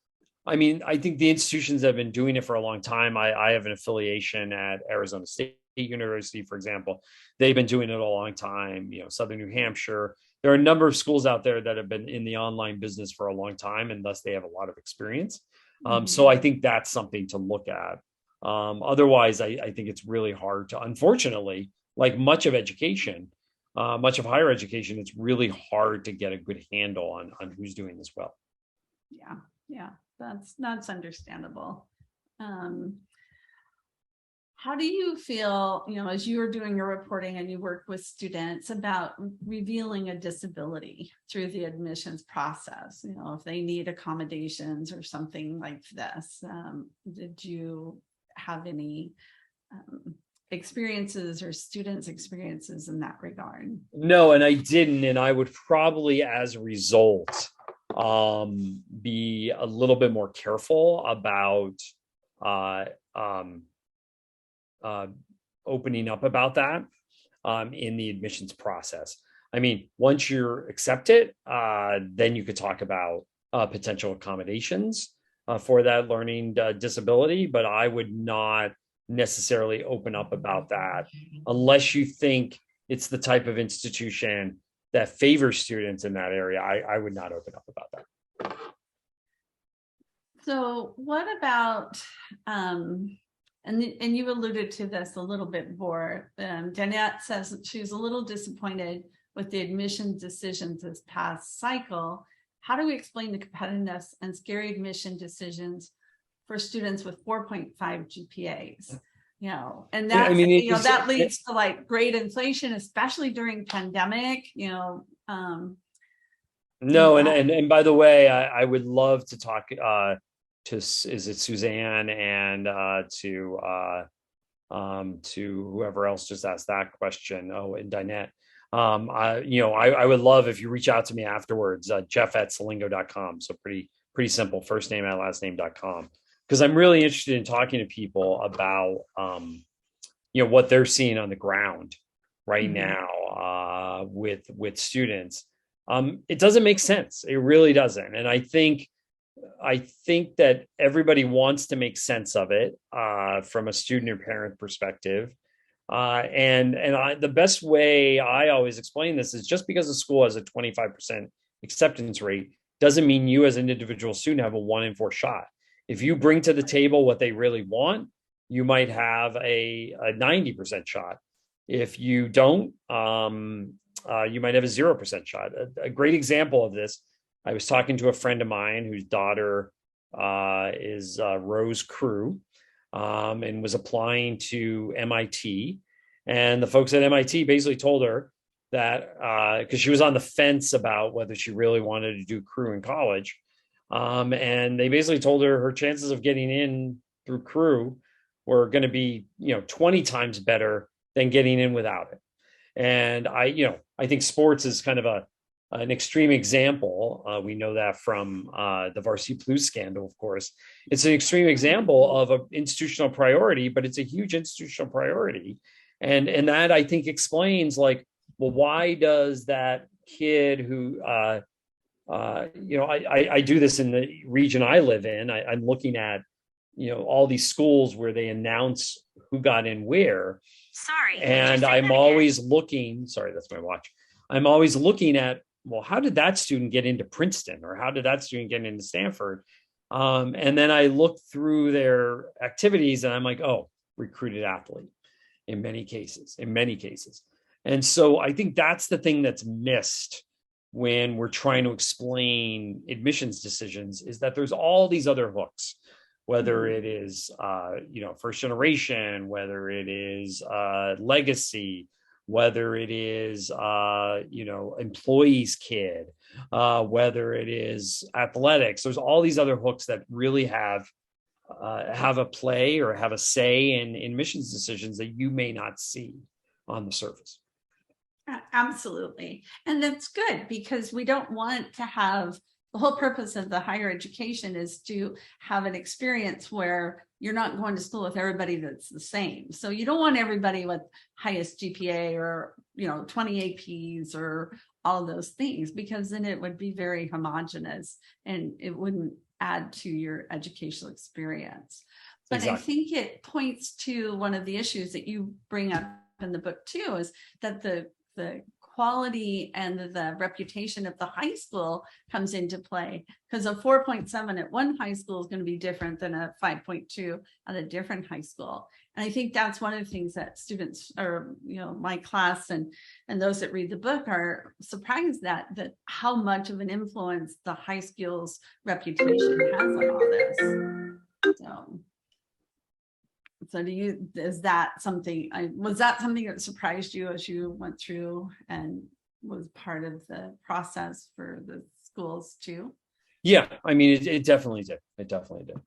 the institutions that have been doing it for a long time. I have an affiliation at Arizona State University, for example. They've been doing it a long time. Southern New Hampshire. There are a number of schools out there that have been in the online business for a long time, and thus they have a lot of experience. So I think that's something to look at. Otherwise, I think it's really hard to, unfortunately, like much of education, much of higher education, it's really hard to get a good handle on who's doing this well. Yeah, that's understandable. How do you feel, as you are doing your reporting and you work with students, about revealing a disability through the admissions process? If they need accommodations or something like this, did you have any experiences or students' experiences in that regard? No, and I didn't. And I would probably, as a result, be a little bit more careful about opening up about that in the admissions process. I mean, once you're accepted, then you could talk about potential accommodations for that learning disability, but I would not necessarily open up about that unless you think it's the type of institution that favors students in that area. I would not open up about that. So what about, and you alluded to this a little bit more, Danette says that she was a little disappointed with the admission decisions this past cycle. How do we explain the competitiveness and scary admission decisions for students with 4.5 GPAs? And that, that leads to like great inflation, especially during pandemic, No, and by the way, I would love to talk to, is it Suzanne and to whoever else just asked that question. Oh, and Dinette. I would love if you reach out to me afterwards, Jeff@Selingo.com. So pretty simple, first name at last name.com. Because I'm really interested in talking to people about, what they're seeing on the ground right now with students. It doesn't make sense. It really doesn't. And I think that everybody wants to make sense of it from a student or parent perspective. The best way I always explain this is just because a school has a 25% acceptance rate doesn't mean you as an individual student have a 1 in 4 shot. If you bring to the table what they really want, you might have a 90% shot. If you don't, you might have a 0% shot. A great example of this, I was talking to a friend of mine whose daughter is Rose Crew, and was applying to MIT. And the folks at MIT basically told her that because she was on the fence about whether she really wanted to do Crew in college. And they basically told her chances of getting in through Crew were going to be, 20 times better than getting in without it. And I think sports is kind of an extreme example. We know that from the Varsity Blues scandal, of course. It's an extreme example of an institutional priority, but it's a huge institutional priority. And that, I think, explains, like, well, why does that kid who, I do this in the region I live in. I'm looking at, all these schools where they announce who got in where. Sorry. And I'm always looking, sorry, that's my watch. I'm always looking at, well, how did that student get into Princeton, or how did that student get into Stanford? And then I look through their activities and I'm like, oh, recruited athlete in many cases. And so I think that's the thing that's missed when we're trying to explain admissions decisions, is that there's all these other hooks, whether it is, first generation, whether it is legacy, whether it is, employee's kid, whether it is athletics. There's all these other hooks that really have a play or have a say in admissions decisions that you may not see on the surface. Absolutely. And that's good, because we don't want to have, the whole purpose of the higher education is to have an experience where you're not going to school with everybody that's the same. So you don't want everybody with highest GPA or, 20 APs or all of those things, because then it would be very homogenous and it wouldn't add to your educational experience. But exactly. I think it points to one of the issues that you bring up in the book too, is that the quality and the reputation of the high school comes into play, because a 4.7 at one high school is going to be different than a 5.2 at a different high school. And I think that's one of the things that students, or my class and those that read the book, are surprised that how much of an influence the high school's reputation has on all this. So was that something that surprised you as you went through and was part of the process for the schools too? Yeah, I mean, it definitely did. It definitely did.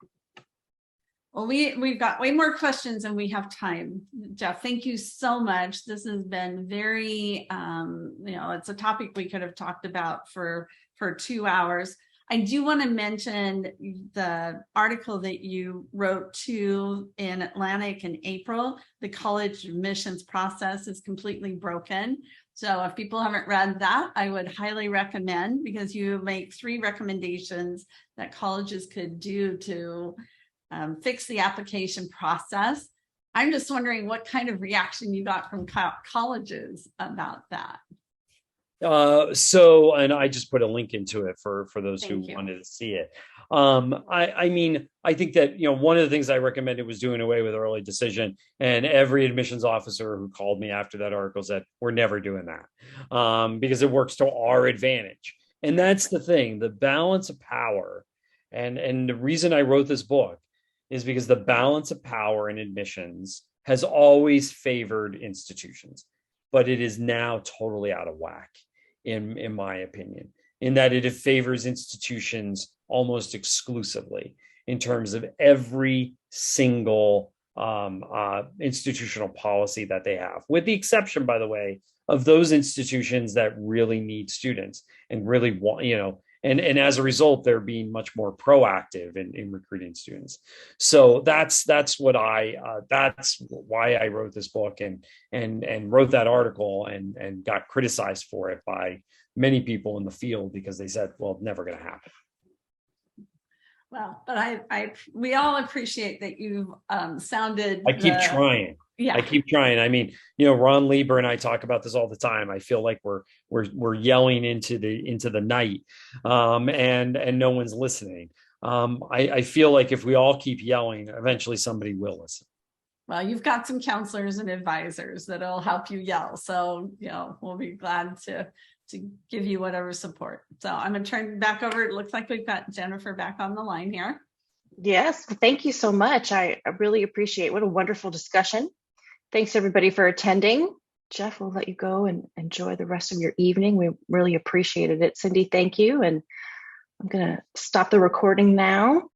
Well, we've got way more questions and we have time. Jeff, thank you so much. This has been very, it's a topic we could have talked about for 2 hours. I do want to mention the article that you wrote too in Atlantic in April. The college admissions process is completely broken. So if people haven't read that, I would highly recommend, because you make 3 recommendations that colleges could do to fix the application process. I'm just wondering what kind of reaction you got from colleges about that. And I just put a link into it for those who wanted to see it. I think that, one of the things I recommended was doing away with early decision, and every admissions officer who called me after that article said, we're never doing that, because it works to our advantage. And that's the thing, the balance of power. And the reason I wrote this book is because the balance of power in admissions has always favored institutions, but it is now totally out of whack, in my opinion, in that it favors institutions almost exclusively in terms of every single institutional policy that they have, with the exception, by the way, of those institutions that really need students and really want, and as a result, they're being much more proactive in recruiting students. So that's why I wrote this book and wrote that article and got criticized for it by many people in the field, because they said, well, never going to happen. Well, but we all appreciate that you've sounded. I keep trying. Yeah. I keep trying. I mean, Ron Lieber and I talk about this all the time. I feel like we're yelling into the night, and no one's listening. I feel like if we all keep yelling, eventually somebody will listen. Well, you've got some counselors and advisors that'll help you yell. So, we'll be glad to give you whatever support. So I'm going to turn back over. It looks like we've got Jennifer back on the line here. Yes, thank you so much. I really appreciate it. What a wonderful discussion. Thanks everybody for attending. Jeff, we'll let you go and enjoy the rest of your evening. We really appreciated it. Cyndy, thank you. And I'm going to stop the recording now.